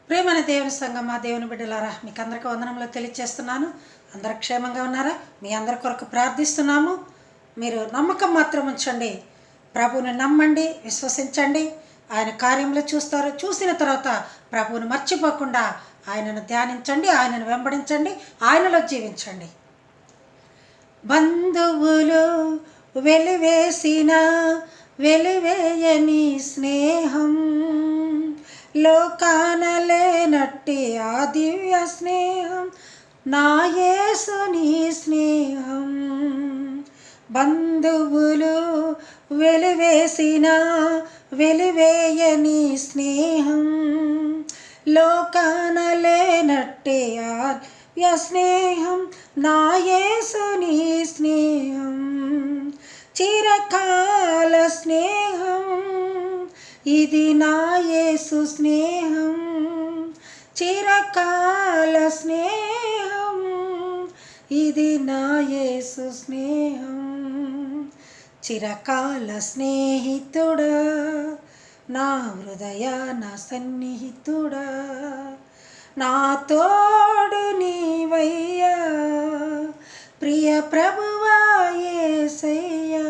ప్రేమైన దేవుని సంఘం, మా దేవుని బిడ్డలారా, మీకు అందరికీ వందనంలో తెలియజేస్తున్నాను. అందరు క్షేమంగా ఉన్నారా? మీ అందరి కొరకు ప్రార్థిస్తున్నాము. మీరు నమ్మకం మాత్రం ఉంచండి. ప్రభువుని నమ్మండి, విశ్వసించండి. ఆయన కార్యంలో చూస్తారు. చూసిన తర్వాత ప్రభువుని మర్చిపోకుండా ఆయనను ధ్యానించండి, ఆయనను వెంబడించండి, ఆయనలో జీవించండి. బంధువులు వెలివేసిన వెలివేయని స్నేహం, లోకాన లేనట్టి ఆ దివ్య స్నేహం, నా యేసుని స్నేహం. బంధువులు వెలివేసిన వెలివేయని స్నేహం, లోకాన లేనట్టి ఆ దివ్య స్నేహం, నా యేసుని స్నేహం. చిరకాల స్నేహం, ఇది నా యేసు స్నేహం. చిరకాల స్నేహం, ఇది నా యేసు స్నేహం. చిరకాల స్నేహితుడా, నా హృదయ నా సన్నిహితుడా, నా తోడు నీవయ్యా, ప్రియ ప్రభువా యేసయ్యా.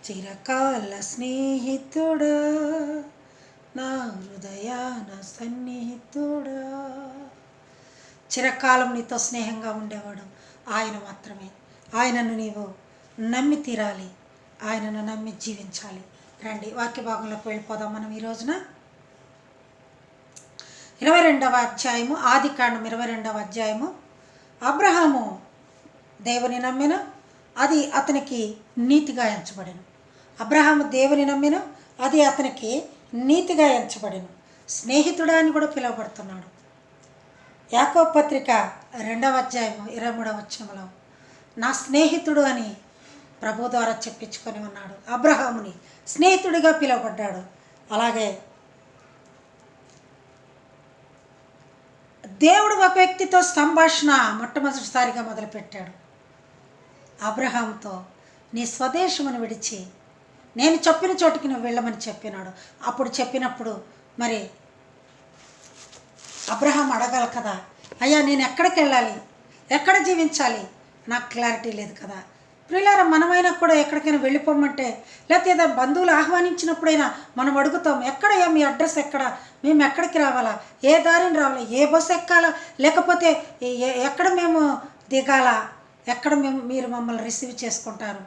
చిరకాల స్నేహితుడా, నా హృదయ నా సన్నిహితుడా. చిరకాలం నీతో స్నేహంగా ఉండేవాడు ఆయన మాత్రమే. ఆయనను నీవు నమ్మి తీరాలి, ఆయనను నమ్మి జీవించాలి. రండి వాక్య భాగంలోకి వెళ్ళిపోదాం. మనం ఈ రోజున 22వ అధ్యాయము, ఆదికాండం 22వ అధ్యాయము. అబ్రహాము దేవుని నమ్మెను, అది అతనికి నీతిగా ఎంచబడెను. అబ్రహాము దేవుని నమ్మెను, అది అతనికి నీతిగా ఎంచబడెను. స్నేహితుడా అని కూడా పిలువబడుతున్నాడు. యాకోబు పత్రిక 2వ అధ్యాయము 23వ వచనంలో నా స్నేహితుడు అని ప్రభు ద్వారా చెప్పించుకొని ఉన్నాడు. అబ్రహాముని స్నేహితుడిగా పిలువబడ్డాడు. అలాగే దేవుడు ఒక వ్యక్తితో సంభాషణ మొట్టమొదటిసారిగా మొదలుపెట్టాడు. అబ్రహాంతో నీ స్వదేశమును విడిచి నేను చెప్పిన చోటికి నువ్వు వెళ్ళమని చెప్పినాడు. అప్పుడు చెప్పినప్పుడు మరి అబ్రహాం అడగాలి కదా, అయ్యా నేను ఎక్కడికి వెళ్ళాలి, ఎక్కడ జీవించాలి, నాకు క్లారిటీ లేదు కదా. ప్రియులారా, మనమైనా కూడా ఎక్కడికైనా వెళ్ళిపోమంటే, లేకపోతే ఏదో బంధువులు ఆహ్వానించినప్పుడైనా మనం అడుగుతాం, ఎక్కడయ్యా మీ అడ్రస్ ఎక్కడ, మేము ఎక్కడికి రావాలా, ఏ దారిని రావాలా, ఏ బస్సు ఎక్కాలా, లేకపోతే ఎక్కడ మేము దిగాలా, ఎక్కడ మీరు మమ్మల్ని రిసీవ్ చేసుకుంటారు.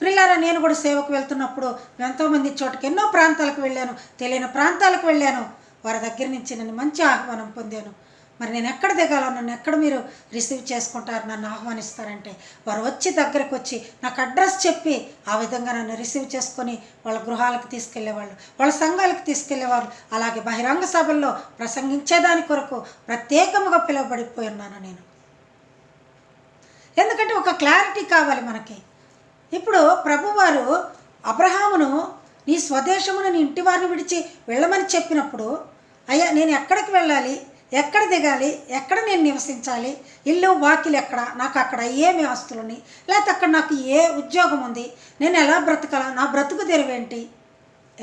ప్రియులారా, నేను కూడా సేవకు వెళ్తున్నప్పుడు ఎంతోమంది చోటుకి ఎన్నో ప్రాంతాలకు వెళ్ళాను, తెలియని ప్రాంతాలకు వెళ్ళాను. వారి దగ్గర నుంచి నన్ను మంచి ఆహ్వానం పొందాను. మరి నేను ఎక్కడ దిగాలో, నన్ను ఎక్కడ మీరు రిసీవ్ చేసుకుంటారు, నన్ను ఆహ్వానిస్తారంటే వారు వచ్చి దగ్గరకు వచ్చి నాకు అడ్రస్ చెప్పి ఆ విధంగా నన్ను రిసీవ్ చేసుకొని వాళ్ళ గృహాలకు తీసుకెళ్లేవాళ్ళు, వాళ్ళ సంఘాలకు తీసుకెళ్లేవాళ్ళు. అలాగే బహిరంగ సభల్లో ప్రసంగించేదాని కొరకు ప్రత్యేకముగా పిలువబడిపోయి ఉన్నాను నేను. ఎందుకంటే ఒక క్లారిటీ కావాలి మనకి. ఇప్పుడు ప్రభువారు అబ్రహామును నీ స్వదేశమును నీ ఇంటి వారిని విడిచి వెళ్ళమని చెప్పినప్పుడు, అయ్యా నేను ఎక్కడికి వెళ్ళాలి, ఎక్కడ దిగాలి, ఎక్కడ నేను నివసించాలి, ఇల్లు వాకిలు ఎక్కడ, నాకు అక్కడ ఏమి ఆస్తులున్నాయి, లేకపోతే అక్కడ నాకు ఏ ఉద్యోగం ఉంది, నేను ఎలా బ్రతకాలా, నా బ్రతుకు తెరువేంటి,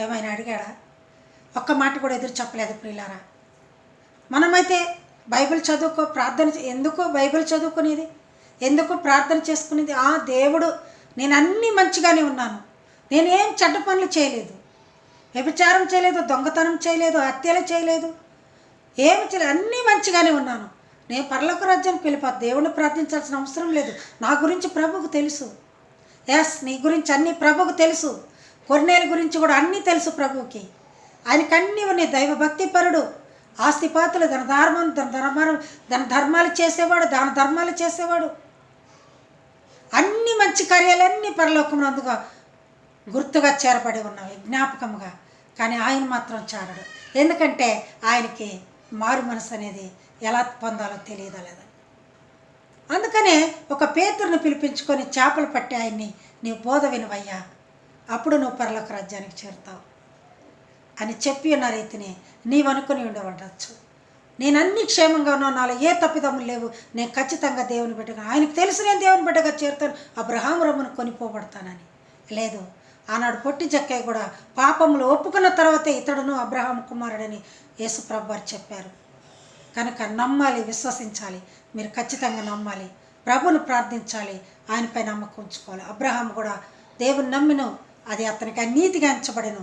ఏమైనా అడిగాడా? ఒక్క మాట కూడా ఎదురు చెప్పలేదు. ప్రియులారా, మనమైతే బైబిల్ చదువుకో, ప్రార్థన ఎందుకు బైబిల్ చదువుకునేది, ఎందుకు ప్రార్థన చేసుకునేది? ఆ దేవుడు, నేను అన్నీ మంచిగానే ఉన్నాను, నేనేం చెడ్డ పనులు చేయలేదు, వ్యభిచారం చేయలేదు, దొంగతనం చేయలేదు, హత్యలు చేయలేదు, ఏమి చేయలేదు, అన్నీ మంచిగానే ఉన్నాను, నేను పరలోక రాజ్యానికి వెళ్ళిపోతా, దేవుడిని ప్రార్థించాల్సిన అవసరం లేదు, నా గురించి ప్రభువుకు తెలుసు. ఎస్, నీ గురించి అన్నీ ప్రభువుకు తెలుసు. కొర్నేలు గురించి కూడా అన్నీ తెలుసు ప్రభువుకి. ఆయనకు అన్నీ ఉన్నాయి. దైవభక్తి పరుడు, ఆస్తిపాతులు, దాన ధర్మాలు చేసేవాడు, దాన ధర్మాలు చేసేవాడు. అన్ని మంచి కార్యాలన్నీ పరలోకమునందుగా గుర్తుగా చేరబడి ఉన్నవి, జ్ఞాపకముగా. కానీ ఆయన మాత్రం చేరడు. ఎందుకంటే ఆయనకి మారు మనసు అనేది ఎలా పొందాలో తెలియదలేదని. అందుకనే ఒక పేతురుని పిలిపించుకొని చేపలు పట్టి ఆయన్ని, నీవు బోధ వినువయ్యా, అప్పుడు నువ్వు పరలోక రాజ్యానికి చేరుతావు అని చెప్పి ఉన్న రీతిని నీవు అనుకుని ఉండవచ్చు. నేను అన్ని క్షేమంగా ఉన్నాను, నాలో ఏ తప్పిదమ్ములు లేవు, నేను ఖచ్చితంగా దేవుని బిడ్డగా, ఆయనకు తెలుసు నేను దేవుని బిడ్డగా చేరుతాను, అబ్రహాము రొమ్మును కొనిపోబడతానని. లేదు, ఆనాడు పొట్టి జక్కయ్య కూడా పాపములు ఒప్పుకున్న తర్వాతే ఇతడును అబ్రహాం కుమారుడని యేసుప్రభు వారు చెప్పారు. కనుక నమ్మాలి, విశ్వసించాలి. మీరు ఖచ్చితంగా నమ్మాలి, ప్రభువును ప్రార్థించాలి, ఆయనపై నమ్మకం ఉంచుకోవాలి. అబ్రహాం కూడా దేవుని నమ్మిను, అది అతనికి అనీతిగా ఎంచబడిను.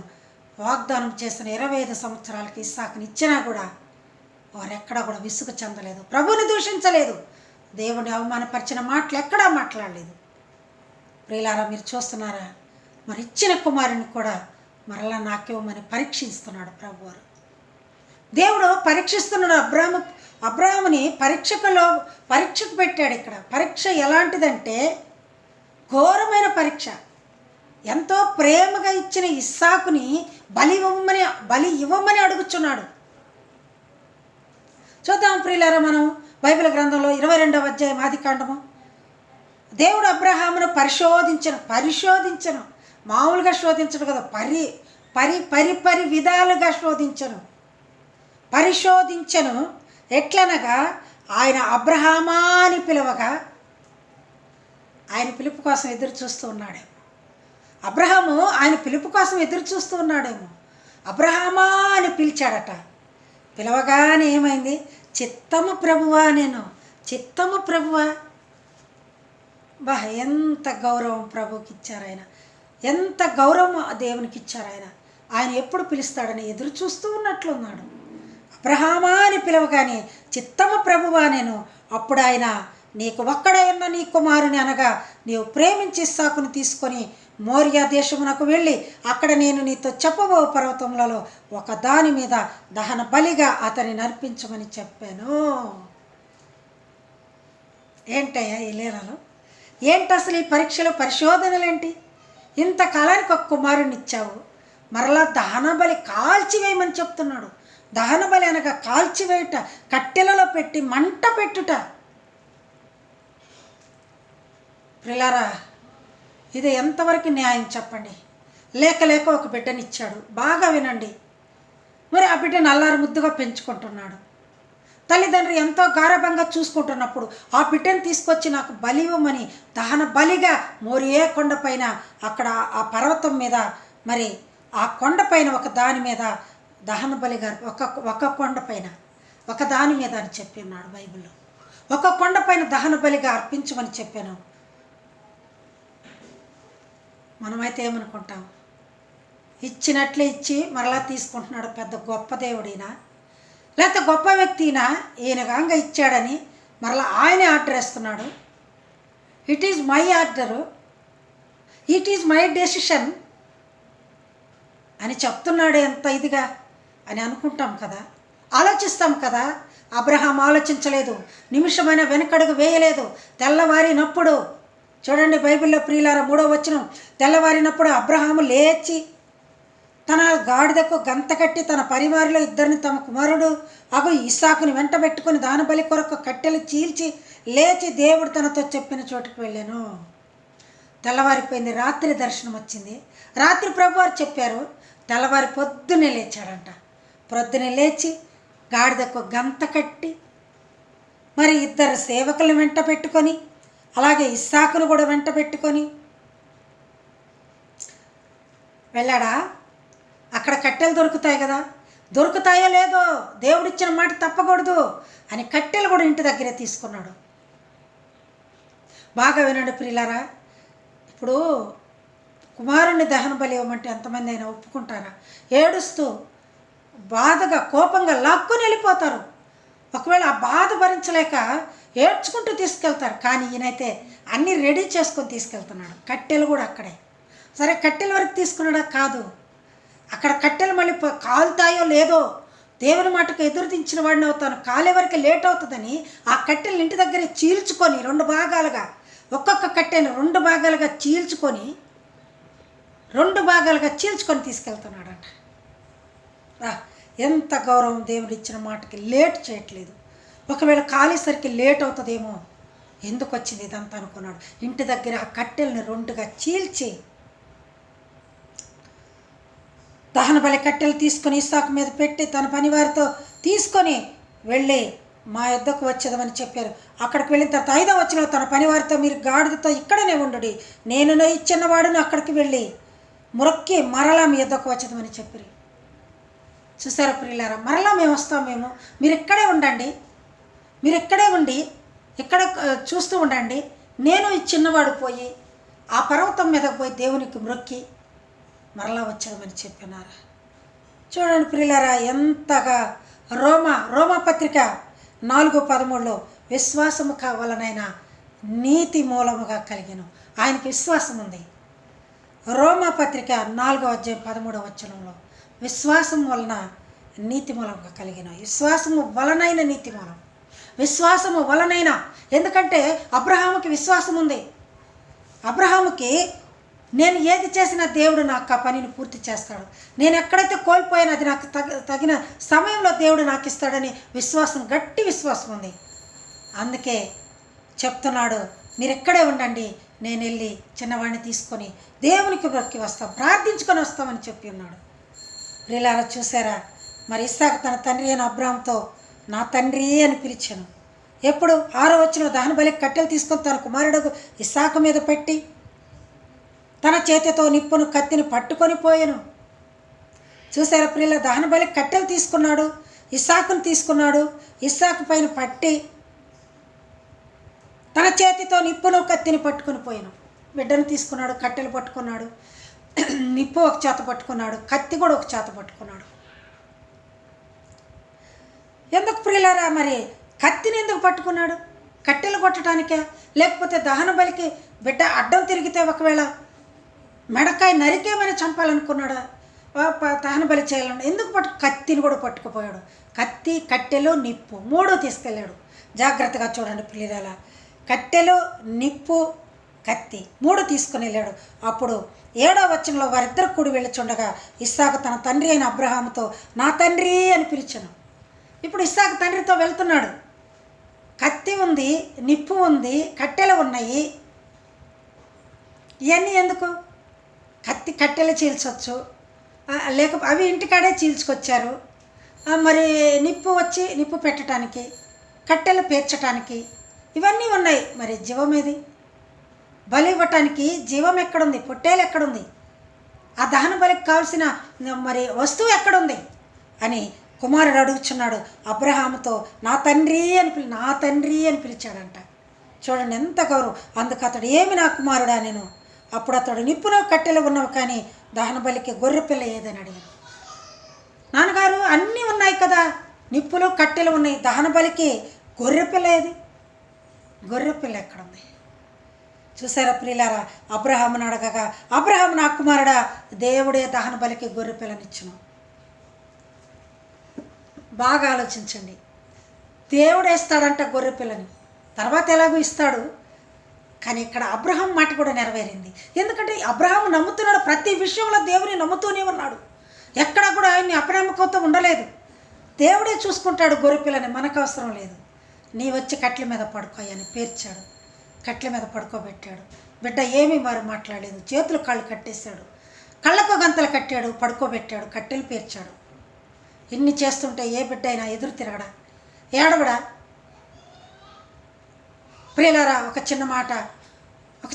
వాగ్దానం చేసిన 25 సంవత్సరాలకి ఇస్సాకుని ఇచ్చినా కూడా వారు ఎక్కడా కూడా విసుగు చెందలేదు, ప్రభువుని దూషించలేదు, దేవుని అవమానపరిచిన మాటలు ఎక్కడా మాట్లాడలేదు. ప్రియులారా, మీరు చూస్తున్నారా? మరి ఇచ్చిన కుమారుని కూడా మరలా నాకివ్వమని పరీక్షిస్తున్నాడు ప్రభువారు. దేవుడు పరీక్షిస్తున్నాడు. అబ్రాహాముని పరీక్షకు పెట్టాడు. ఇక్కడ పరీక్ష ఎలాంటిదంటే ఘోరమైన పరీక్ష. ఎంతో ప్రేమగా ఇచ్చిన ఇస్సాకుని బలి ఇవ్వమని అడుగుచున్నాడు. చూద్దాం ప్రియులారా, మనం బైబిల్ గ్రంథంలో 22వ అధ్యాయం ఆదికాండము. దేవుడు అబ్రహామును పరిశోధించను, మామూలుగా శోధించడు కదా, పరి విధాలుగా పరిశోధించను. ఎట్లనగా ఆయన అబ్రహామా అని పిలవగా ఆయన పిలుపు కోసం ఎదురు చూస్తూ ఉన్నాడేమో. అబ్రహాము ఆయన పిలుపు కోసం ఎదురు చూస్తూ ఉన్నాడేమో. అబ్రహామా అని పిలిచాడట. పిలవగానే ఏమైంది? చిత్తము ప్రభువా, చిత్తము ప్రభువా. ఎంత గౌరవం ప్రభువుకి ఇచ్చారు ఆయన, ఎంత గౌరవం దేవునికి ఇచ్చారు ఆయన. ఆయన ఎప్పుడు పిలుస్తాడని ఎదురు చూస్తూ ఉన్నట్లున్నాడు. అబ్రహామా అని పిలవగానే చిత్తము ప్రభువా అప్పుడు ఆయన, నీకు ఒక్కడే ఉన్న నీ కుమారుని అనగా నీవు ప్రేమించి ఇస్సాకుని తీసుకొని మోరియా దేశమునకు వెళ్ళి అక్కడ నేను నీతో చెప్పబో పర్వతములలో ఒక దాని మీద దహన బలిగా అతన్ని నర్పించమని చెప్పాను. ఏంటయ్యా ఈ లీలలో? ఏంటి అసలు ఈ పరీక్షలు, పరిశోధనలేంటి? ఇంతకాలానికి ఒక కుమారుని ఇచ్చావు, మరలా దహన బలి కాల్చివేయమని చెప్తున్నాడు. దహన బలి అనగా కాల్చివేయుట, కట్టెలలో పెట్టి మంట పెట్టుట. ప్రిలారా, ఇది ఎంతవరకు న్యాయం చెప్పండి? లేక ఒక బిడ్డనిచ్చాడు, బాగా వినండి. మరి ఆ బిడ్డను అల్లారు ముద్దుగా పెంచుకుంటున్నాడు. తల్లిదండ్రులు ఎంతో గారభంగా చూసుకుంటున్నప్పుడు ఆ బిడ్డను తీసుకొచ్చి నాకు బలి ఇవ్వమని దహన బలిగా మోరియే కొండపైన, అక్కడ ఆ పర్వతం మీద, మరి ఆ కొండపైన ఒక దాని మీద దహన బలిగా, ఒక కొండపైన ఒక దాని మీద అని చెప్పి ఉన్నాడు బైబిల్లో. ఒక కొండపైన దహన బలిగా అర్పించమని చెప్పాను. మనమైతే ఏమనుకుంటాం? ఇచ్చినట్లే ఇచ్చి మరలా తీసుకుంటున్నాడు. పెద్ద గొప్ప దేవుడినా, లేకపోతే గొప్ప వ్యక్తినా, ఈయనగాంగా ఇచ్చాడని మరలా ఆయనే ఆర్డర్ వేస్తున్నాడు. It is my order, it is my decision అని చెప్తున్నాడు. ఎంత ఇదిగా అని అనుకుంటాం కదా, ఆలోచిస్తాం కదా. అబ్రహాం ఆలోచించలేదు, నిమిషమైన వెనకడుగు వేయలేదు. తెల్లవారినప్పుడు చూడండి బైబిల్లో ప్రియులారా 3వ వచనం, తెల్లవారినప్పుడు అబ్రహాము లేచి తన గాడిదకు గంత కట్టి తన పరివారిలో 2 తమ కుమారుడు ఇస్సాకుని వెంట పెట్టుకుని దానబలి కొరకు కట్టెలు చీల్చి లేచి దేవుడు తనతో చెప్పిన చోటుకు వెళ్ళాను. తెల్లవారిపోయింది, రాత్రి దర్శనం వచ్చింది. రాత్రి ప్రభువారు చెప్పారు, తెల్లవారి పొద్దున్నే లేచాడంట. పొద్దున్నే లేచి గాడిదకు గంత కట్టి మరి 2 సేవకులను వెంట పెట్టుకొని, అలాగే ఇస్సాకును కూడా వెంట పెట్టుకొని వెళ్ళాడా. అక్కడ కట్టెలు దొరుకుతాయి కదా, దొరుకుతాయో లేదో, దేవుడిచ్చిన మాట తప్పకూడదు అని కట్టెలు కూడా ఇంటి దగ్గరే తీసుకున్నాడు. బాగా వినండి ప్రియులారా, ఇప్పుడు కుమారుణ్ణి దహన బలి ఇవ్వమంటే ఎంతమంది అయినా ఒప్పుకుంటారా? ఏడుస్తూ బాధగా కోపంగా లాక్కుని వెళ్ళిపోతారు. ఒకవేళ ఆ బాధ భరించలేక ఏడ్చుకుంటూ తీసుకెళ్తారు. కానీ ఈయనైతే అన్నీ రెడీ చేసుకొని తీసుకెళ్తున్నాడు. కట్టెలు కూడా అక్కడే. సరే కట్టెల వరకు తీసుకున్నాడా? కాదు. అక్కడ కట్టెలు మళ్ళీ కాలుతాయో లేదో, దేవుని మాటకు ఎదురు దించిన వాడిని అవుతాను, కాలే వరకు లేట్ అవుతుందని ఆ కట్టెలు ఇంటి దగ్గరే చీల్చుకొని 2 భాగాలుగా, ఒక్కొక్క కట్టెను 2 భాగాలుగా చీల్చుకొని తీసుకెళ్తున్నాడంట. ఎంత గౌరవం! దేవుడు ఇచ్చిన మాటకి లేట్ చేయట్లేదు. ఒకవేళ కాలేసరికి లేట్ అవుతుందేమో, ఎందుకు వచ్చింది ఇదంతా అనుకున్నాడు. ఇంటి దగ్గర ఆ కట్టెల్ని 2గా చీల్చి దహన బలి కట్టెలు తీసుకొని ఇస్సాకు మీద పెట్టి తన పనివారితో తీసుకొని వెళ్ళి మా యొద్దకు వచ్చేదమని చెప్పారు. అక్కడికి వెళ్ళిన తర్వాత 5వ వచనంలో తన పనివారితో, మీరు గాడిదతో ఇక్కడనే ఉండుడి, నేను ఈ చిన్నవాడును అక్కడికి వెళ్ళి మొక్కి మరలా మీ యొద్దకు వచ్చేదమని చెప్పిరి. చూసారా ప్రియులారా, మరలా మేము వస్తామేమో, మీరు ఇక్కడే ఉండండి, మీరు ఇక్కడే ఉండి ఇక్కడ చూస్తూ ఉండండి, నేను ఈ చిన్నవాడు పోయి ఆ పర్వతం మీదకు పోయి దేవునికి మొక్కి మరలా వచ్చేదమని చెప్పినారా. చూడండి ప్రియులారా, ఎంతగా రోమపత్రిక 4:13 విశ్వాసము వలనైన నీతి మూలముగా కలిగిన ఆయనకి విశ్వాసం ఉంది. రోమపత్రిక 4:13 విశ్వాసం వలన నీతి మూలంగా కలిగిన, విశ్వాసము వలనైన నీతి మూలం, విశ్వాసము వలనైన. ఎందుకంటే అబ్రహాముకి విశ్వాసం ఉంది. అబ్రహాముకి నేను ఏది చేసినా దేవుడు నాకు ఆ పనిని పూర్తి చేస్తాడు, నేను ఎక్కడైతే కోల్పోయానో అది నాకు తగిన సమయంలో దేవుడు నాకు ఇస్తాడని విశ్వాసం, గట్టి విశ్వాసం ఉంది. అందుకే చెప్తున్నాడు, మీరు ఇక్కడే ఉండండి, నేను వెళ్ళి చిన్నవాడిని తీసుకొని దేవునికి బ్రతికి వస్తాం, ప్రార్థించుకొని వస్తామని చెప్పి ఉన్నాడు. ప్రియులారా చూసారా, మరి ఇస్సాకు తన తండ్రి అయిన అబ్రాహాముతో నా తండ్రి అని పిలిచాను. ఎప్పుడు 6వ వచనంలో దహన బలికి కట్టెలు తీసుకొని తన కుమారుడు ఇస్సాకు మీద పెట్టి తన చేతితో నిప్పును కత్తిని పట్టుకొని పోయాను. చూసారా ప్రియుల, దహన బలికి కట్టెలు తీసుకున్నాడు, ఇస్సాకును తీసుకున్నాడు, ఇస్సాకు పైన పట్టి తన చేతితో నిప్పును కత్తిని పట్టుకొని పోయాను. బిడ్డను తీసుకున్నాడు, కట్టెలు పట్టుకున్నాడు, నిప్పు ఒక చేత పట్టుకున్నాడు, కత్తి కూడా ఒక చేత పట్టుకున్నాడు. ఎందుకు ప్రియులారా, మరి కత్తిని ఎందుకు పట్టుకున్నాడు? కట్టెలు కొట్టడానికే, లేకపోతే దహన బలికి బిడ్డ అడ్డం తిరిగితే ఒకవేళ మెడకాయ నరికేమని చంపాలనుకున్నాడా? దహన బలి చేయాలని ఎందుకు కత్తిని కూడా పట్టుకుపోయాడు. కత్తి, కట్టెలు, నిప్పు 3 తీసుకెళ్ళాడు. జాగ్రత్తగా చూడండి ప్రియులారా, కట్టెలు, నిప్పు, కత్తి 3 తీసుకుని వెళ్ళాడు. అప్పుడు 7వ వచనంలో వారిద్దరు కూడి వెళ్ళుచుండగా ఇస్సాకు తన తండ్రి అయిన అబ్రహాముతో నా తండ్రి అని పిలిచాను. ఇప్పుడు ఇస్సాకు తండ్రితో వెళ్తున్నాడు. కత్తి ఉంది, నిప్పు ఉంది, కట్టెలు ఉన్నాయి. ఇవన్నీ ఎందుకు? కట్టెలు చీల్చవచ్చు, లేకపోతే అవి ఇంటికాడే చీల్చుకొచ్చారు. మరి నిప్పు పెట్టడానికి, కట్టెలు పేర్చడానికి ఇవన్నీ ఉన్నాయి. మరి జీవం ఏది? బలి ఇవ్వటానికి జీవం ఎక్కడుంది? పొట్టేలు ఎక్కడుంది? ఆ దహన బలికి కావాల్సిన మరి వస్తువు ఎక్కడుంది అని కుమారుడు అడుగుచున్నాడు. అబ్రహాముతో నా తండ్రి అని పిలిచాడంట. చూడండి ఎంత గౌరవం. అందుకు అతడు ఏమి నా కుమారుడా నేను. అప్పుడు అతడు నిప్పులో కట్టెలు ఉన్నవి కానీ దహన బలికి గొర్రెపిల్ల ఏదని అడిగాను. నాన్నగారు అన్నీ ఉన్నాయి కదా, నిప్పులు కట్టెలు ఉన్నాయి, దహన బలికి గొర్రెపిల్ల ఏది? గొర్రెపిల్ల ఎక్కడుంది? చూసారా ప్రియులారా, అబ్రహామును అడగగా అబ్రహాము నా కుమారుడా దేవుడే దహన బలికి గొర్రెపిల్లనిచ్చును. బాగా ఆలోచించండి. దేవుడు వేస్తాడంట గొర్రెపిల్లని, తర్వాత ఎలాగో ఇస్తాడు. కానీ ఇక్కడ అబ్రహాం మాట కూడా నెరవేరింది. ఎందుకంటే అబ్రహాము నమ్ముతున్నాడు, ప్రతి విషయంలో దేవుని నమ్ముతూనే ఉన్నాడు, ఎక్కడ కూడా ఆయన్ని అపనమ్మకంతో ఉండలేదు. దేవుడే చూసుకుంటాడు గొర్రెపిల్లని, మనకు అవసరం లేదు. నీ వచ్చి కట్ల మీద పడుకోయని పేర్చాడు, కట్ల మీద పడుకోబెట్టాడు. బిడ్డ ఏమీ మరి మాట్లాడలేదు, చేతులు కాళ్ళు కట్టేశాడు, కళ్ళకు గంతలు కట్టాడు, పడుకోబెట్టాడు, కట్టెలు పేర్చాడు. ఇన్ని చేస్తుంటే ఏ బిడ్డ అయినా ఎదురు తిరగడా, ఏడవడా? ప్రియులారా, ఒక చిన్న మాట, ఒక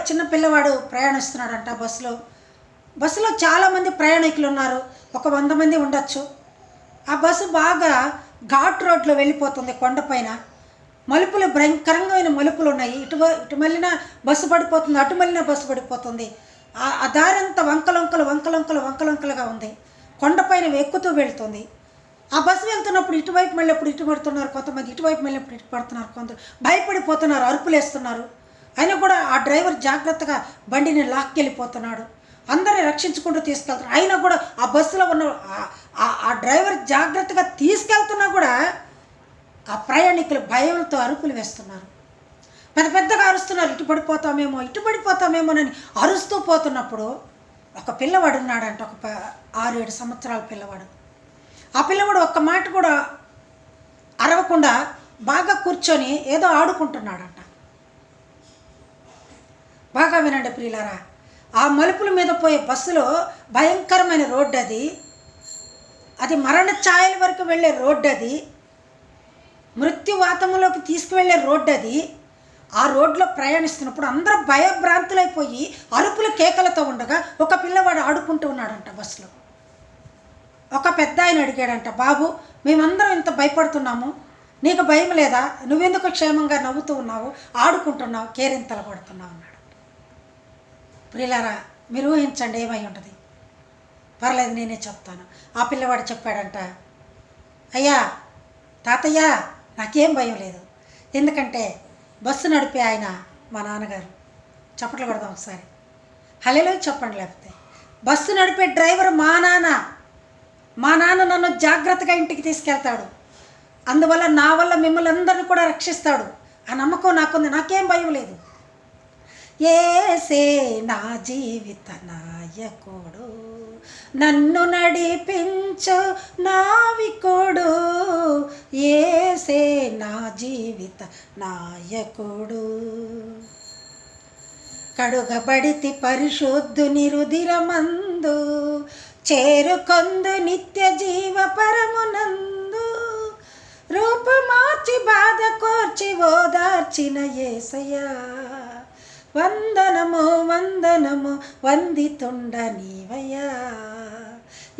చిన్న పిల్లవాడు ప్రయాణిస్తున్నాడంట బస్సులో చాలామంది ప్రయాణికులు ఉన్నారు, ఒక 100 మంది ఉండొచ్చు. ఆ బస్సు బాగా ఘాట్ రోడ్లో వెళ్ళిపోతుంది, కొండపైన మలుపులు, భయంకరంగా మలుపులు ఉన్నాయి. ఇటు మళ్ళిన బస్సు పడిపోతుంది, అటు మళ్ళిన బస్సు పడిపోతుంది. ఆ దారి అంతా వంకలంకలుగా ఉంది, కొండపైన ఎక్కుతూ వెళ్తుంది. ఆ బస్సు వెళ్తున్నప్పుడు ఇటువైపు వెళ్ళినప్పుడు ఇటు పడుతున్నారు కొంతమంది, ఇటువైపు వెళ్ళినప్పుడు ఇటు పడుతున్నారు కొందరు, భయపడిపోతున్నారు, అరుపులు వేస్తున్నారు. అయినా కూడా ఆ డ్రైవర్ జాగ్రత్తగా బండిని లాక్కెళ్ళిపోతున్నాడు, అందరిని రక్షించుకుంటూ తీసుకెళ్తున్నారు. అయినా కూడా ఆ బస్సులో ఉన్న ఆ డ్రైవర్ జాగ్రత్తగా తీసుకెళ్తున్నా కూడా ఆ ప్రయాణికులు భయంతో అరుపులు వేస్తున్నారు, పెద్దగా అరుస్తున్నారు. ఇటు పడిపోతామేమోనని అరుస్తూ పోతున్నప్పుడు ఒక పిల్లవాడు ఉన్నాడంట, ఒక 6-7 సంవత్సరాల పిల్లవాడు. ఆ పిల్లవాడు ఒక్క మాట కూడా అరవకుండా బాగా కూర్చొని ఏదో ఆడుకుంటున్నాడంట. బాగా వినండి ప్రియులారా, ఆ మలుపుల మీద పోయే బస్సులో భయంకరమైన రోడ్డు అది మరణ ఛాయల వరకు వెళ్ళే రోడ్డు, అది మృత్యువాతంలోకి తీసుకువెళ్ళే రోడ్డు, అది ఆ రోడ్లో ప్రయాణిస్తున్నప్పుడు అందరూ భయభ్రాంతులైపోయి అరుపుల కేకలతో ఉండగా ఒక పిల్లవాడు ఆడుకుంటూ ఉన్నాడంట బస్సులో. ఒక పెద్ద ఆయన అడిగాడంట, బాబు మేమందరం ఇంత భయపడుతున్నాము, నీకు భయం లేదా? నువ్వెందుకు క్షేమంగా నవ్వుతూ ఉన్నావు, ఆడుకుంటున్నావు, కేరింతలు పడుతున్నావు అన్నాడు. ప్రియులారా, మీరు ఊహించండి ఏమై ఉంటుంది. పర్లేదు నేనే చెప్తాను. ఆ పిల్లవాడు చెప్పాడంట, అయ్యా తాతయ్య నాకేం భయం లేదు, ఎందుకంటే బస్సు నడిపే ఆయన మా నాన్నగారు. చప్పట్లు కొడదాం ఒకసారి, హల్లెలూయా చెప్పండి. లేకపోతే బస్సు నడిపే డ్రైవర్ మా నాన్న నన్ను జాగ్రత్తగా ఇంటికి తీసుకెళ్తాడు, అందువల్ల నా వల్ల మిమ్మల్ని అందరినీ కూడా రక్షిస్తాడు. ఆ నమ్మకం నాకుంది, నాకేం భయం లేదు. యేసే నా జీవిత నాయకుడు, నన్ను నడిపించు నావికుడు, యేసే నా జీవిత నాయకుడు. కడుగబడితి పరిశుద్ధుని రుధిరమందు, చేరుకొందు నిత్య జీవ పరమునందు, రూపమార్చి బాధ కోర్చి ఓదార్చిన యేసయ్యా, వందనము వందనము వందితుండ నీవయ్యా,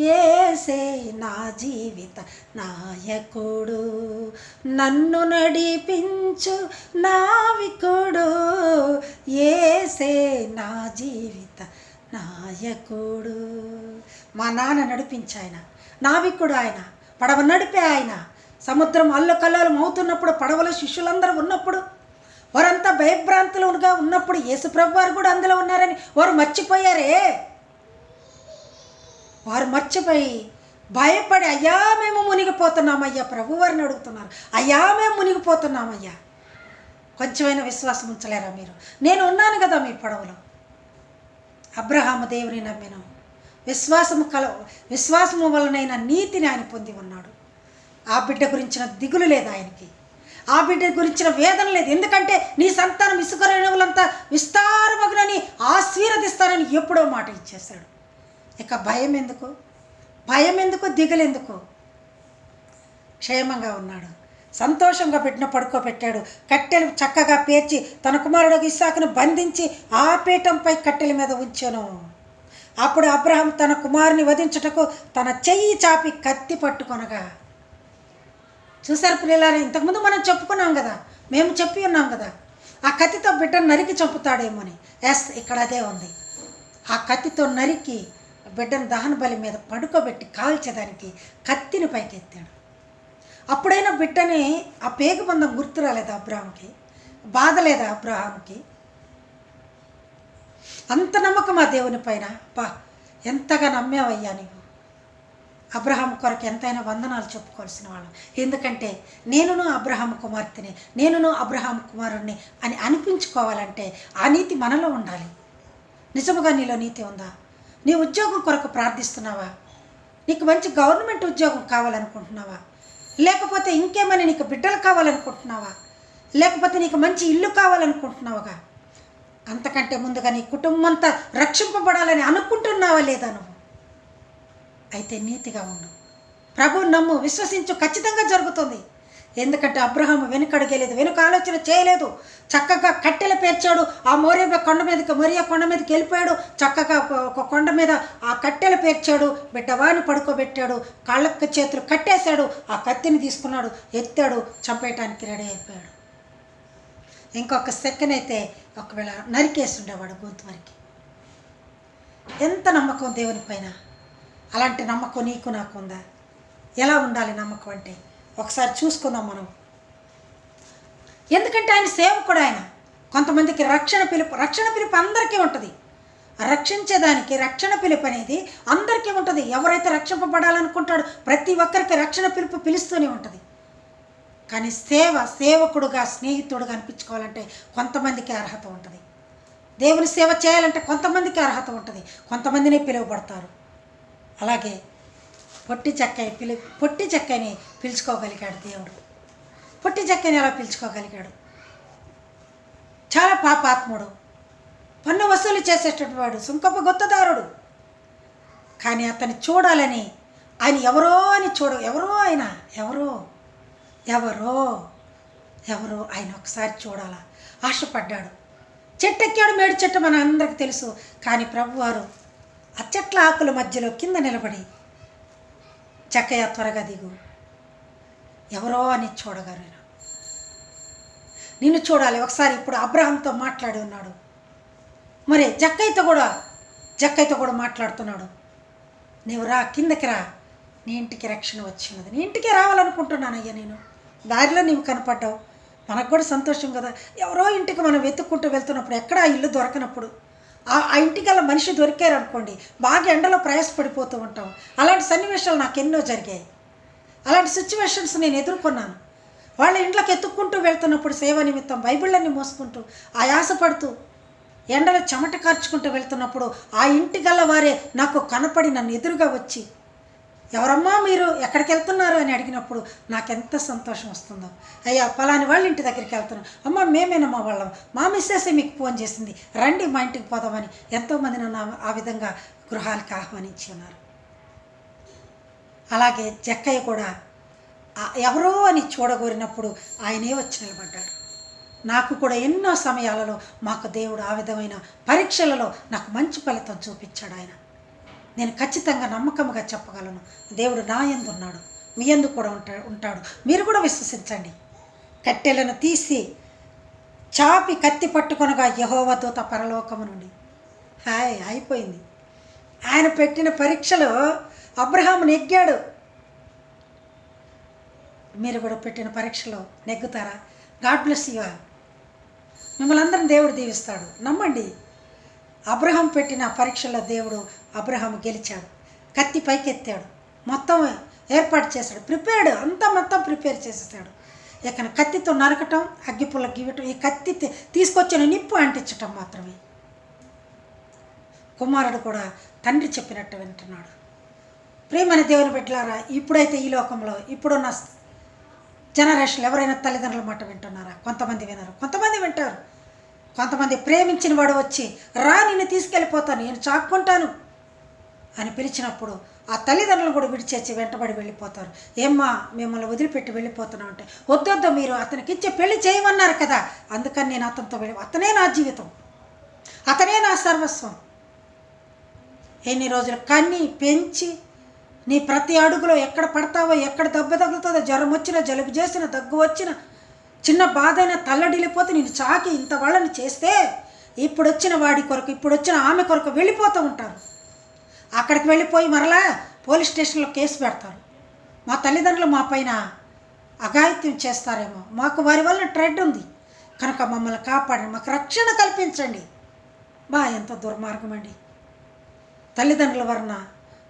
యేసే నా జీవిత నాయకుడు, నన్ను నడిపించు నావికుడు, యేసే నా జీవిత నాయకుడు. మా నాన్న నడిపించాయన, నావికుడు ఆయన, పడవ నడిపే ఆయన. సముద్రం అల్లకల్లోలం అవుతున్నప్పుడు, పడవలో శిష్యులందరూ ఉన్నప్పుడు, వారంతా భయభ్రాంతులుగా ఉన్నప్పుడు యేసుప్రభు వారు కూడా అందులో ఉన్నారని వారు మర్చిపోయారే. వారు మర్చిపోయి భయపడి, అయ్యా మేము మునిగిపోతున్నామయ్యా, ప్రభువారిని అడుగుతున్నారు, అయ్యా మేము మునిగిపోతున్నామయ్యా, కొంచెమైనా విశ్వాసం ఉంచలేరా మీరు? నేను ఉన్నాను కదా మీ పడవలో. అబ్రహాము దేవుని నమ్మిన విశ్వాసము వలనైన నీతిని ఆయన పొంది ఉన్నాడు. ఆ బిడ్డ గురించిన దిగులు లేదు ఆయనకి, ఆ బిడ్డ గురించిన వేదన లేదు. ఎందుకంటే నీ సంతానం ఇసుక రేణువులంతా విస్తారమగునని ఆశీర్వదిస్తానని ఎప్పుడో మాట ఇచ్చేశాడు. ఇక భయం ఎందుకు, దిగులెందుకు? క్షేమంగా ఉన్నాడు, సంతోషంగా బిడ్డను పడుకోబెట్టాడు. కట్టెలు చక్కగా పేర్చి తన కుమారుడు ఇస్సాకును బంధించి ఆ పీఠంపై కట్టెల మీద ఉంచాను. అప్పుడు అబ్రహాం తన కుమారుని వధించుటకు తన చెయ్యి చాపి కత్తి పట్టుకొనగా, చూసారు పిల్లలారా, ఇంతకుముందు మనం చెప్పుకున్నాం కదా, మేము చెప్పి ఉన్నాం కదా, ఆ కత్తితో బిడ్డను నరికి చంపుతాడేమో అని. ఇక్కడ అదే ఉంది. ఆ కత్తితో నరికి బిడ్డను దహన బలి మీద పడుకోబెట్టి కాల్చేదానికి కత్తిని పైకెత్తాడు. అప్పుడైనా బిడ్డని ఆ పేగుబంధం గుర్తు రాలేదా అబ్రహాంకి? బాధ లేదా అబ్రహాంకి? అంత నమ్మకం ఆ దేవుని పైన. ఎంతగా నమ్మేవయ్యా నీవు. అబ్రహాం కొరకు ఎంతైనా వందనాలు చెప్పుకోవాల్సిన వాళ్ళం. ఎందుకంటే నేనును అబ్రహాం కుమార్తెని, నేనును అబ్రహాం కుమారుణ్ణి అని అనిపించుకోవాలంటే ఆ నీతి మనలో ఉండాలి. నిజముగా నీలో నీతి ఉందా? నీ ఉద్యోగం కొరకు ప్రార్థిస్తున్నావా? నీకు మంచి గవర్నమెంట్ ఉద్యోగం కావాలనుకుంటున్నావా? లేకపోతే ఇంకేమైనా నీకు బిడ్డలు కావాలనుకుంటున్నావా? లేకపోతే నీకు మంచి ఇల్లు కావాలనుకుంటున్నావుగా? అంతకంటే ముందుగా నీ కుటుంబం అంతా రక్షింపబడాలని అనుకుంటున్నావా లేదా నువ్వు? అయితే నీతిగా ఉండు, ప్రభువు నమ్ము, విశ్వసించు, ఖచ్చితంగా జరుగుతుంది. ఎందుకంటే అబ్రహాము వెనుకడుగేలేదు, వెనుక ఆలోచన చేయలేదు. చక్కగా కట్టెలు పేర్చాడు. ఆ మోరియా కొండ మీదకి వెళ్ళిపోయాడు. చక్కగా ఒక కొండ మీద ఆ కట్టెలు పేర్చాడు, బిడ్డవాని పడుకోబెట్టాడు, కాళ్ళకు చేతులు కట్టేశాడు, ఆ కత్తిని తీసుకున్నాడు, ఎత్తాడు, చంపేయటానికి రెడీ అయిపోయాడు. ఇంకొక సెకండ్ అయితే ఒకవేళ నరికేసి ఉండేవాడు గొంతు వరకు. ఎంత నమ్మకం దేవుని పైన! అలాంటి నమ్మకం నీకు నాకు ఉందా? ఎలా ఉండాలి నమ్మకం అంటే ఒకసారి చూసుకుందాం మనం. ఎందుకంటే ఆయన సేవకుడు. ఆయన కొంతమందికి రక్షణ పిలుపు అందరికీ ఉంటుంది. రక్షించేదానికి రక్షణ పిలుపు అనేది అందరికీ ఉంటుంది. ఎవరైతే రక్షింపబడాలనుకుంటాడో ప్రతి ఒక్కరికి రక్షణ పిలుపు పిలుస్తూనే ఉంటుంది. కానీ సేవకుడుగా, స్నేహితుడుగా అనిపించుకోవాలంటే కొంతమందికి అర్హత ఉంటుంది. దేవుని సేవ చేయాలంటే కొంతమందికి అర్హత ఉంటుంది, కొంతమందినే పిలువబడతారు. అలాగే పొట్టి చెక్కని పిలుచుకోగలిగాడు దేవుడు. పొట్టి చెక్కని ఎలా పిలుచుకోగలిగాడు? చాలా పాపాత్ముడు, పన్ను వసూలు చేసేటటువంటి వాడు, సుంకపు గుత్తదారుడు. కానీ అతన్ని చూడాలని ఆయన ఎవరో ఆయన ఎవరో ఆయన ఒకసారి చూడాలా ఆశపడ్డాడు. చెట్టు ఎక్కాడు, మేడి చెట్టు మన అందరికి తెలుసు. కానీ ప్రభువారు ఆ చెట్ల ఆకుల మధ్యలో కింద నిలబడి, జక్కయ్య త్వరగా దిగు, ఎవరో అని చూడగలను, నిన్ను చూడాలి ఒకసారి. ఇప్పుడు అబ్రహాంతో మాట్లాడి ఉన్నాడు, మరి జక్కయ్యతో కూడా మాట్లాడుతున్నాడు. నీవు రా, కిందకి రా, నీ ఇంటికి రక్షణ వచ్చినది. నీ ఇంటికి రావాలనుకుంటున్నానయ్యా నేను. దారిలో నీవు కనపడ్డావు, మనకు కూడా సంతోషం కదా. ఎవరో ఇంటికి మనం వెతుక్కుంటూ వెళ్తున్నప్పుడు, ఎక్కడ ఆ ఇల్లు దొరకనప్పుడు, ఆ ఇంటికి అలా మనిషి దొరికారనుకోండి, బాగా ఎండలో ప్రయాసపడిపోతూ ఉంటాం. అలాంటి సన్నివేశాలు నాకు ఎన్నో జరిగాయి. అలాంటి సిచ్యువేషన్స్ నేను ఎదుర్కొన్నాను. వాళ్ళ ఇంట్లోకి ఎత్తుక్కుంటూ వెళ్తున్నప్పుడు, సేవ నిమిత్తం బైబిళ్ళని మోసుకుంటూ ఆయాసపడుతూ ఎండలో చెమట కార్చుకుంటూ వెళ్తున్నప్పుడు, ఆ ఇంటికల్లా వారే నాకు కనపడి నన్ను ఎదురుగా వచ్చి, ఎవరమ్మా మీరు, ఎక్కడికి వెళ్తున్నారు అని అడిగినప్పుడు నాకెంత సంతోషం వస్తుందో. అయ్యా పలాని వాళ్ళ ఇంటి దగ్గరికి వెళ్తున్నాం. అమ్మ మేమేనమ్మా వాళ్ళం, మా మిస్సెసే మీకు ఫోన్ చేసింది, రండి మా ఇంటికి పోదామని ఎంతోమంది నన్ను ఆ విధంగా గృహాలకు ఆహ్వానించి ఉన్నారు. అలాగే జక్కయ్య కూడా ఎవరో అని చూడగోరినప్పుడు ఆయనే వచ్చి నిలబడ్డాడు. నాకు కూడా ఎన్నో సమయాలలో మాకు దేవుడు ఆ విధమైన పరీక్షలలో నాకు మంచి ఫలితం చూపించాడు. ఆయన నేను ఖచ్చితంగా నమ్మకంగా చెప్పగలను, దేవుడు నా యందు ఉన్నాడు, మీ యందు కూడా ఉంటాడు. మీరు కూడా విశ్వసించండి. కట్టెలను తీసి చాపి కత్తి పట్టుకొనగా యెహోవా దూత పరలోకము నుండి, అయిపోయింది. ఆయన పెట్టిన పరీక్షలో అబ్రహాము నెగ్గాడు. మీరు కూడా పెట్టిన పరీక్షలో నెగ్గుతారా? God bless you all. మిమ్మల్ని అందరం దేవుడు దీవిస్తాడు, నమ్మండి. అబ్రహాం పెట్టిన పరీక్షలో దేవుడు అబ్రహాము గెలిచాడు. కత్తి పైకెత్తాడు, మొత్తం ఏర్పాటు చేశాడు, మొత్తం ప్రిపేర్ చేసేసాడు. ఇక కత్తితో నరకటం, అగ్గిపుల్ల గివ్వటం, ఈ కత్తి తీసుకొచ్చిన నిప్పు అంటించటం మాత్రమే. కుమారుడు కూడా తండ్రి చెప్పినట్టు వింటున్నాడు. ప్రియమైన దేవుని బిడ్డలారా, ఇప్పుడైతే ఈ లోకంలో ఇప్పుడున్న జనరేషన్లో ఎవరైనా తల్లిదండ్రుల మాట వింటున్నారా? కొంతమంది వినరు, కొంతమంది వింటారు. కొంతమంది ప్రేమించిన వాడు వచ్చి, రా నిన్ను తీసుకెళ్ళిపోతాను, నేను చాక్కుంటాను అని పిలిచినప్పుడు ఆ తల్లిదండ్రులు కూడా విడిచేసి వెంటబడి వెళ్ళిపోతారు. ఏమ్మా మిమ్మల్ని వదిలిపెట్టి వెళ్ళిపోతున్నాం అంటే, వద్దొద్దు మీరు అతనికి ఇచ్చే పెళ్లి చేయమన్నారు కదా, అందుకని నేను అతనితో అతనే నా జీవితం, అతనే నా సర్వస్వం. ఎన్ని రోజులు కన్ని పెంచి నీ ప్రతి అడుగులో ఎక్కడ పడతావో, ఎక్కడ దెబ్బ తగులుతుందో, జ్వరం వచ్చినా, జలుబు చేసిన, దగ్గు వచ్చిన, చిన్న బాధ అయినా తల్లడిల్లిపోతే నేను చాకి ఇంత వాళ్ళని చేస్తే, ఇప్పుడు వచ్చిన వాడి కొరకు, ఇప్పుడు వచ్చిన ఆమె కొరకు వెళ్ళిపోతూ ఉంటారు. అక్కడికి వెళ్ళిపోయి మరలా పోలీస్ స్టేషన్లో కేసు పెడతారు. మా తల్లిదండ్రులు మా పైన అఘాయిత్యం చేస్తారేమో, మాకు వారి వల్ల ట్రెడ్ ఉంది కనుక మమ్మల్ని కాపాడండి, మాకు రక్షణ కల్పించండి. ఎంత దుర్మార్గం అండి. తల్లిదండ్రుల వలన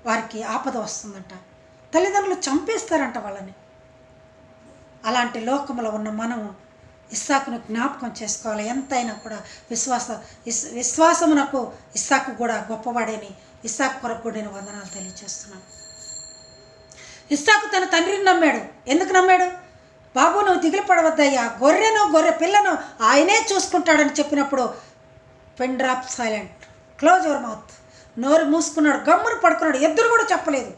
వారికి ఆపద వస్తుందంట, తల్లిదండ్రులు చంపేస్తారంట వాళ్ళని. అలాంటి లోకంలో ఉన్న మనము ఇస్సాకును జ్ఞాపకం చేసుకోవాలి. ఎంతైనా కూడా విశ్వాసమునకు ఇస్సాకు కూడా గొప్పవాడని, ఇస్సాకు కొరకు కూడా నేను వందనాలు తెలియజేస్తున్నాను. ఇస్సాకు తన తండ్రిని నమ్మాడు. ఎందుకు నమ్మాడు? బాబు నువ్వు దిగులు పడవద్దయ్యా, గొర్రె పిల్లను ఆయనే చూసుకుంటాడని చెప్పినప్పుడు, pen drop silent, close your mouth, నోరు మూసుకున్నాడు, గమ్మును పడుకున్నాడు, ఎదురు కూడా చెప్పలేదు.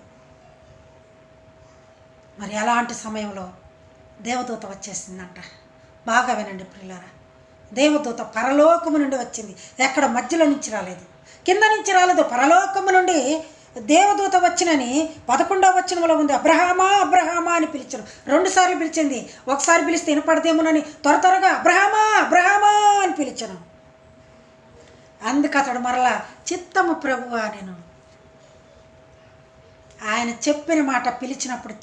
మరి అలాంటి సమయంలో దేవదూత వచ్చేసిందంట. బాగా వినండి ప్రియులారా, దేవదూత పరలోకము నుండి వచ్చింది, ఎక్కడ మధ్యలో నుంచి రాలేదు, కింద నుంచి రాలేదు, పరలోకము నుండి దేవదూత వచ్చినని 11వ వచనంలో ఉంది. అబ్రహామా అబ్రహామా అని పిలిచారు. 2 సార్లు పిలిచింది. ఒకసారి పిలిస్తే వినపడదేమోనని త్వరగా అబ్రహామా అబ్రహామా అని పిలిచాను. అందుకు అతడు మరలా చిత్తము ప్రభువా నేను, ఆయన చెప్పిన మాట పిలిచినప్పుడు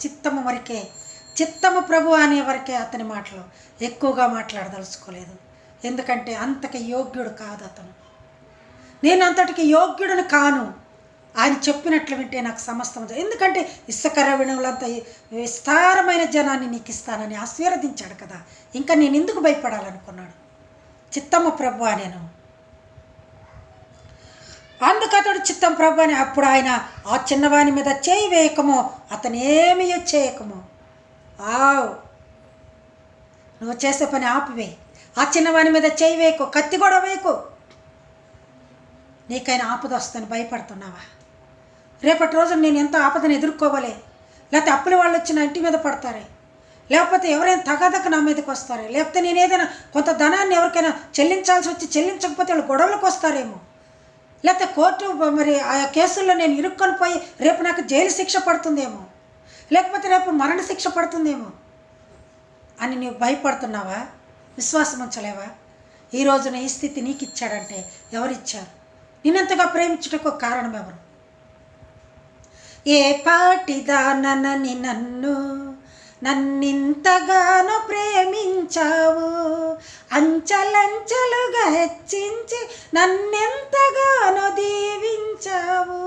చిత్తము ప్రభు అనే వరకే అతని మాటలు, ఎక్కువగా మాట్లాడదలుచుకోలేదు. ఎందుకంటే అంతకి యోగ్యుడు కాదు అతను. నేను అంతటికి యోగ్యుడిని కాను, ఆయన చెప్పినట్లు వింటే నాకు సమస్తం. ఎందుకంటే ఇసుకర వినవులంత విస్తారమైన జనాన్ని నీకు ఇస్తానని ఆశీర్వదించాడు కదా, ఇంకా నేను ఎందుకు భయపడాలనుకున్నాడు. చిత్తము ప్రభు నేను, అందుకు అతడు చిత్తం ప్రభు అని. అప్పుడు ఆయన ఆ చిన్నవాని మీద చేయి వేయకము, అతను ఏమీ చేయకము, నువ్వు చేసే పని ఆపివేయి, ఆ చిన్నవాని మీద చేయి వేయకు, కత్తి కూడా వేయకు. నీకైనా ఆపద వస్తుందని భయపడుతున్నావా? రేపటి రోజు నేను ఎంతో ఆపదను ఎదుర్కోవాలి, లేకపోతే అప్పుల వాళ్ళు వచ్చి నా ఇంటి మీద పడతారే, లేకపోతే ఎవరైనా తగాదక నా మీదకి వస్తారు, లేకపోతే నేను ఏదైనా కొంత ధనాన్ని ఎవరికైనా చెల్లించాల్సి వచ్చి చెల్లించకపోతే వాళ్ళు గొడవలకు వస్తారేమో, లేకపోతే కోర్టు మరి ఆ కేసుల్లో నేను ఇరుక్కొని పోయి రేపు నాకు జైలు శిక్ష పడుతుందేమో, లేకపోతే రేపు మరణ శిక్ష పడుతుందేమో అని నీవు భయపడుతున్నావా? విశ్వాసం ఉంచలేవా? ఈరోజున ఈ స్థితి నీకు ఇచ్చాడంటే ఎవరిచ్చారు? నిన్నంతగా ప్రేమించుటకు కారణం ఎవరు? ఏ పాటిదానని నన్నింతగానో ప్రేమించావు, అంచలంచలుగా హెచ్చించి నన్నెంతగానో దీవించావు.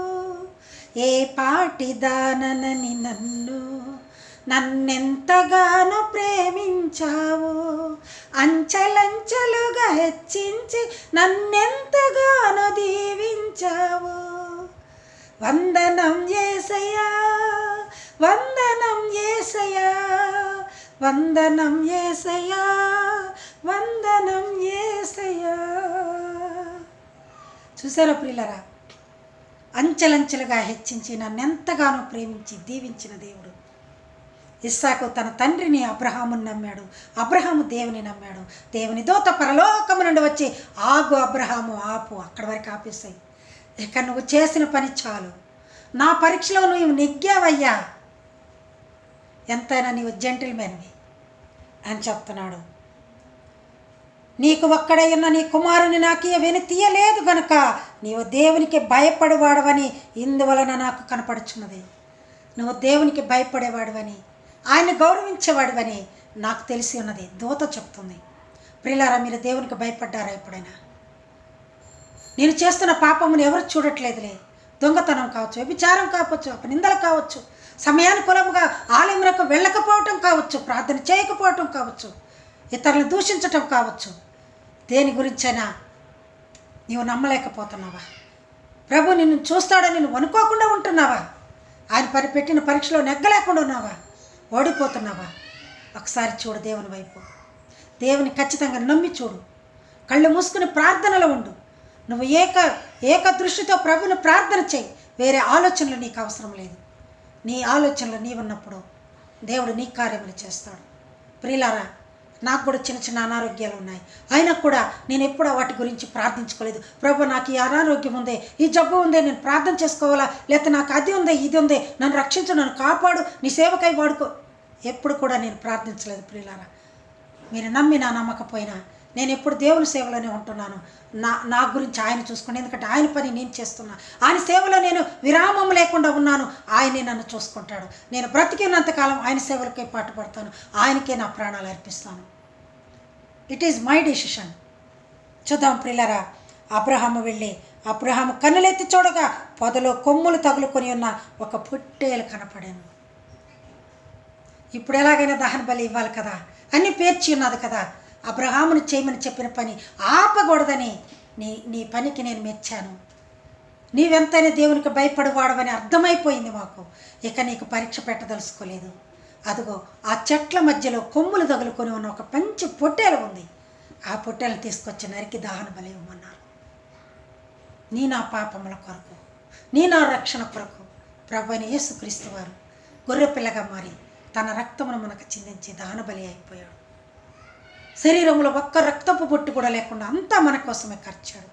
ఏ పాటిదానని నన్నెంతగానో ప్రేమించావు, అంచలంచలుగా హెచ్చించి నన్నెంతగానో దీవించావు. వందనం యేసయ్యా, వందనం యేసయ్యా, వందనం యేసయ్యా, వందనం యేసయ్యా. చూసారా ప్రియులరా, అంచెలంచెలుగా హెచ్చించి నన్నెంతగానో ప్రేమించి దీవించిన దేవుడు. ఇస్సాకు తన తండ్రిని అబ్రహాముని నమ్మాడు, అబ్రహాము దేవుని నమ్మాడు. దేవుని దూత పరలోకము నుండి వచ్చి, ఆగు అబ్రహాము, ఆపు, అక్కడి వరకు ఆపేసాయి, ఇక నువ్వు చేసిన పని చాలు, నా పరీక్షలో నువ్వు నెగ్గావయ్యా, ఎంతైనా నీవు జెంటిల్మెన్వి అని చెప్తున్నాడు. నీకు ఒక్కడై ఉన్న నీ కుమారుని నాకు వెనుతీయలేదు గనుక నీవు దేవునికి భయపడేవాడవని ఇందువలన నాకు కనపడుచున్నది. నువ్వు దేవునికి భయపడేవాడివని, ఆయన గౌరవించేవాడివని నాకు తెలిసి ఉన్నది. దూత చెప్తుంది. ప్రియులారా, మీరు దేవునికి భయపడ్డారా ఎప్పుడైనా? నేను చేస్తున్న పాపమును ఎవరు చూడట్లేదులే. దొంగతనం కావచ్చు, వ్యభిచారం కావచ్చు, అపనిందలు కావచ్చు, సమయానుకూలంగా ఆలయములకు వెళ్ళకపోవటం కావచ్చు, ప్రార్థన చేయకపోవటం కావచ్చు, ఇతరులను దూషించటం కావచ్చు. దేని గురించైనా నీవు నమ్మలేకపోతున్నావా? ప్రభు నిన్ను చూస్తాడని నువ్వు అనుకోకుండా ఉంటున్నావా? ఆయన పెట్టిన పరీక్షలో నెగ్గలేకుండా ఉన్నావా? ఓడిపోతున్నావా? ఒకసారి చూడు దేవుని వైపు. దేవుని ఖచ్చితంగా నమ్మి చూడు. కళ్ళు మూసుకుని ప్రార్థనలో ఉండు. నువ్వు ఏక దృష్టితో ప్రభుని ప్రార్థన చేయి. వేరే ఆలోచనలు నీకు అవసరం లేదు. నీ ఆలోచనలు నీవున్నప్పుడు దేవుడు నీ కార్యములు చేస్తాడు. ప్రియులారా, నాకు కూడా చిన్న చిన్న అనారోగ్యాలు ఉన్నాయి. అయినా కూడా నేను ఎప్పుడూ వాటి గురించి ప్రార్థించుకోలేదు. ప్రభు, నాకు ఈ అనారోగ్యం ఉందే, ఈ జబ్బు ఉందే, నేను ప్రార్థన చేసుకోవాలా? లేకపోతే నాకు అది ఉందే, ఇది ఉందే, నన్ను రక్షించు, నన్ను కాపాడు, నీ సేవకై వాడుకో. ఎప్పుడు కూడా నేను ప్రార్థించలేదు. ప్రియులారా, మీరు నమ్మినా నమ్మకపోయినా నేను ఎప్పుడు దేవుని సేవలోనే ఉంటున్నాను. నా గురించి ఆయన చూసుకోండి, ఎందుకంటే ఆయన పని నేను చేస్తున్నా. ఆయన సేవలో నేను విరామం లేకుండా ఉన్నాను. ఆయనే నన్ను చూసుకుంటాడు. నేను బ్రతికినంతకాలం ఆయన సేవలకే పాటుపడతాను. ఆయనకే నా ప్రాణాలు అర్పిస్తాను. It is my decision. చూద్దాం ప్రియులారా, అబ్రహాము వెళ్ళి అబ్రహాము కన్నులెత్తి చూడగా పొదలో కొమ్ములు తగులుకొని ఉన్న ఒక పొట్టేలు కనపడాను. ఇప్పుడు ఎలాగైనా దహన బలి ఇవ్వాలి కదా, అన్నీ పేర్చి ఉన్నది కదా. అబ్రహామును చేయమని చెప్పిన పని ఆపకూడదని నీ పనికి నేను మెచ్చాను. నీవెంతైనా దేవునికి భయపడవాడవని అర్థమైపోయింది మాకు. ఇక నీకు పరీక్ష పెట్టదలుచుకోలేదు. అదిగో ఆ చెట్ల మధ్యలో కొమ్ములు తగులుకొని ఉన్న ఒక మంచి పొట్టేలు ఉంది. ఆ పొట్టేలను తీసుకొచ్చి నరికి దహన బలి ఇవ్వమన్నారు. నీ నా పాపముల కొరకు, నీ నా రక్షణ కొరకు ప్రభువైన యేసుక్రీస్తు వారు గొర్రెపిల్లగా మారి తన రక్తమును మనకు చిందించి దహన బలి అయిపోయాడు. శరీరంలో ఒక్క రక్తపు బొట్టు కూడా లేకుండా అంతా మన కోసమే ఖర్చాడు.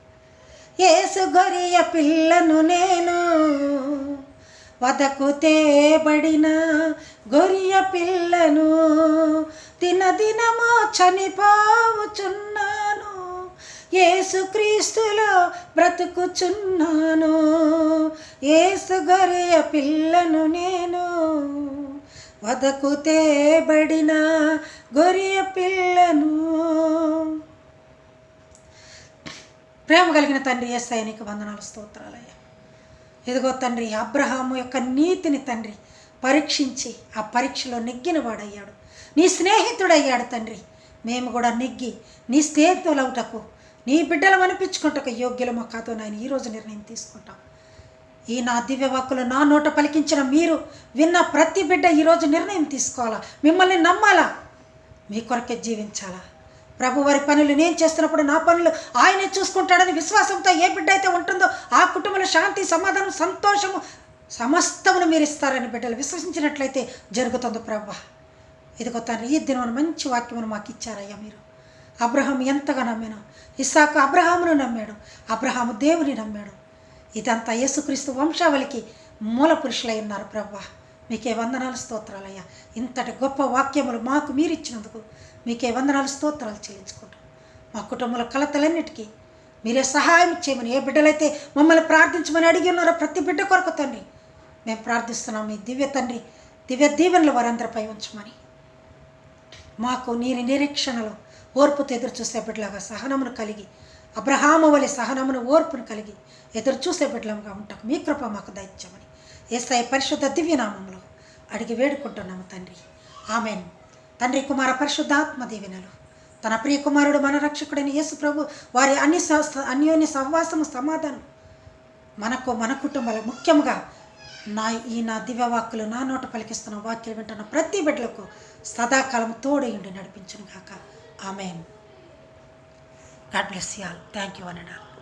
యేసు గొర్రె పిల్లను నేను, వదకు తేబడిన గొర్రె పిల్లను, దినదినము చనిపోవుచున్నాను, యేసుక్రీస్తులో బ్రతుకుచున్నాను. యేసు గొర్రె పిల్లను నేను, వదకు తేబడిన గొర్రె పిల్లను. ప్రేమ కలిగిన తండ్రి యేసయ్య, నీకు వందనాలు, స్తోత్రాలయ్యా. ఇదిగో తండ్రి, అబ్రహాము యొక్క నీతిని తండ్రి పరీక్షించి ఆ పరీక్షలో నెగ్గినవాడయ్యాడు, నీ స్నేహితుడయ్యాడు తండ్రి. మేము కూడా నెగ్గి నీ స్నేహితులవుటకు, నీ బిడ్డలు అనిపించుకుంటకు యోగ్యులమో కాదో నాయన ఈరోజు నిర్ణయం తీసుకుంటాం. ఈ నా దివ్య వాక్కులు నా నోట పలికించిన మీరు విన్న ప్రతి బిడ్డ ఈరోజు నిర్ణయం తీసుకోవాలా, మిమ్మల్ని నమ్మాలా, మీ కొరకే జీవించాలా. ప్రభు వారి పనులు నేను చేస్తున్నప్పుడు నా పనులు ఆయనే చూసుకుంటాడని విశ్వాసంతో ఏ బిడ్డ అయితే ఉంటుందో ఆ కుటుంబంలో శాంతి, సమాధానం, సంతోషము సమస్తమును మీరు ఇస్తారని బిడ్డలు విశ్వసించినట్లయితే జరుగుతుంది. ప్రభు ఇదిగో తండ్రి ఈ దినం మంచి వాక్యమును మాకు ఇచ్చారయ్యా మీరు. అబ్రహాం ఎంతగా నమ్మాను, ఇస్సాకు అబ్రహామును నమ్మాడు, అబ్రహాము దేవుని నమ్మాడు. ఇదంతా యేసుక్రీస్తు వంశావళికి మూల పురుషులై ఉన్నారు ప్రభువా. మీకే వందనాలు స్తోత్రాలయ్యా. ఇంతటి గొప్ప వాక్యములు మాకు మీరు ఇచ్చినందుకు మీకే వందనాలు స్తోత్రాలు చెల్లించుకుంటాం. మా కుటుంబంలో కలతలన్నిటికీ మీరే సహాయం చేయమని, ఏ బిడ్డలైతే మమ్మల్ని ప్రార్థించమని అడిగి ఉన్నారో ప్రతి బిడ్డ కొరకు తండ్రి మేము ప్రార్థిస్తున్నాం. మీ దివ్య తండ్రి దివ్య దీవెనలు వారందరిపై ఉంచమని, మాకు నీరి నిరీక్షణలో ఓర్పుతో ఎదురు చూసే బిడ్డలాగా సహనమును కలిగి, అబ్రహాము వలె సహనమును ఓర్పును కలిగి ఎదురు చూసే బిడ్డలంగా ఉంటాకు మీ కృప మాకు దయచేయమని యేసయ్య పరిశుద్ధ దివ్యనామంలో అడిగి వేడుకుంటున్నాము తండ్రి. ఆమెన్. తండ్రి కుమార పరిశుద్ధాత్మ దీవెనలు తన ప్రియ కుమారుడు మన రక్షకుడైన యేసు ప్రభు వారి అన్యోన్య సహవాసము సమాధానం మనకు మన కుటుంబాలకు ముఖ్యంగా నా దివ్యవాక్కులు నా నోట పలికిస్తున్న వాక్యలు వింటున్న ప్రతి బిడ్డలకు సదాకాలం తోడయుండి నడిపించును గాక. Amen. God bless you all. Thank you one and all.